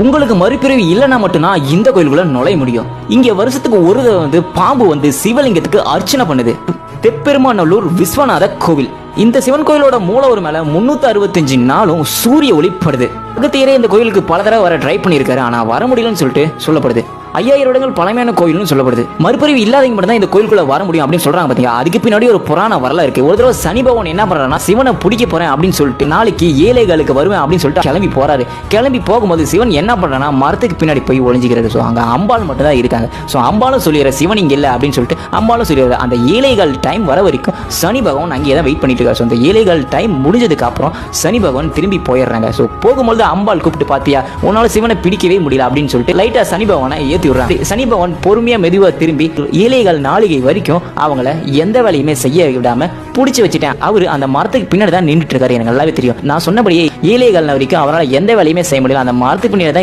உங்களுக்கு மறுபிறவி இல்லைன்னா மட்டும்தான் இந்த கோயிலுக்குள்ள நுழைய முடியும். இங்க வருஷத்துக்கு ஒரு தடவை பாம்பு வந்து சிவலிங்கத்துக்கு அர்ச்சனை பண்ணுது. தெப்பெருமாநல்லூர் விஸ்வநாத கோவில். இந்த சிவன் கோயிலோட மூலவர் மேல 365 நாளும் சூரிய ஒளி படுது. அகத்தியரே இந்த கோயிலுக்கு பல தடவை வர ட்ரை பண்ணியிருக்காரு, ஆனா வர முடியலன்னு சொல்லிட்டு சொல்லப்படுது. 5000 வருடங்கள் பழமையான கோயில்னு சொல்லப்படுது. மறுபிறவி இல்லாதவங்க மட்டும் தான் இந்த கோயிலுக்குள்ள வர முடியும் அப்படின்னு சொல்றாங்க பாத்தீங்க. அதுக்கு பின்னாடி ஒரு புராண வரலாறு இருக்கு. ஒரு தடவை சனி பகவான் என்ன பண்றாருன்னா, சிவனை பிடிக்க போறேன் அப்படின்னு சொல்லிட்டு நாளைக்கு ஏழைகளுக்கு வருவேன் அப்படின்னு சொல்லிட்டு கிளம்பி போறாரு. கிளம்பி போகும்போது சிவன் என்ன பண்றான்னா, மரத்துக்கு பின்னாடி போய் ஒளிஞ்சிக்கிறது. ஸோ அங்க அம்பாள் மட்டும் தான் இருக்காங்க. ஸோ அம்பாலும் சொல்லிடுற சிவன் இங்க இல்லை அப்படின்னு சொல்லிட்டு அம்பாலும் சொல்லிடுறாரு. அந்த ஏழைகள் டைம் வர வரைக்கும் சனி பகவான் அங்கேயே தான் வெயிட் பண்ணிட்டு இருக்காரு. ஸோ அந்த ஏழைகள் டைம் முடிஞ்சதுக்கு அப்புறம் சனி பகவான் திரும்பி போயிடுறாங்க. ஸோ போகும்போது அம்பாள் கூப்பிட்டு பாத்தியா, உன்னால சிவனை பிடிக்கவே முடியல அப்படின்னு சொல்லிட்டு லைட்டா சனி பகவானை ஏற்றி விடுறாங்க. சனி பகவான் பொறுமையா மெதுவா திரும்பி ஏழைகள் நாளிகை வரைக்கும் அவங்கள எந்த வேலையுமே செய்ய விடாம புடிச்சு வச்சுட்டேன். அவரு அந்த மரத்துக்கு பின்னாடி தான் நின்றுட்டு இருக்காரு. எனக்கு நல்லாவே தெரியும். நான் சொன்னபடியே ஏழைகள் வரைக்கும் அவரால் எந்த வேலையுமே செய்ய முடியல. அந்த மரத்துக்கு பின்னாடி தான்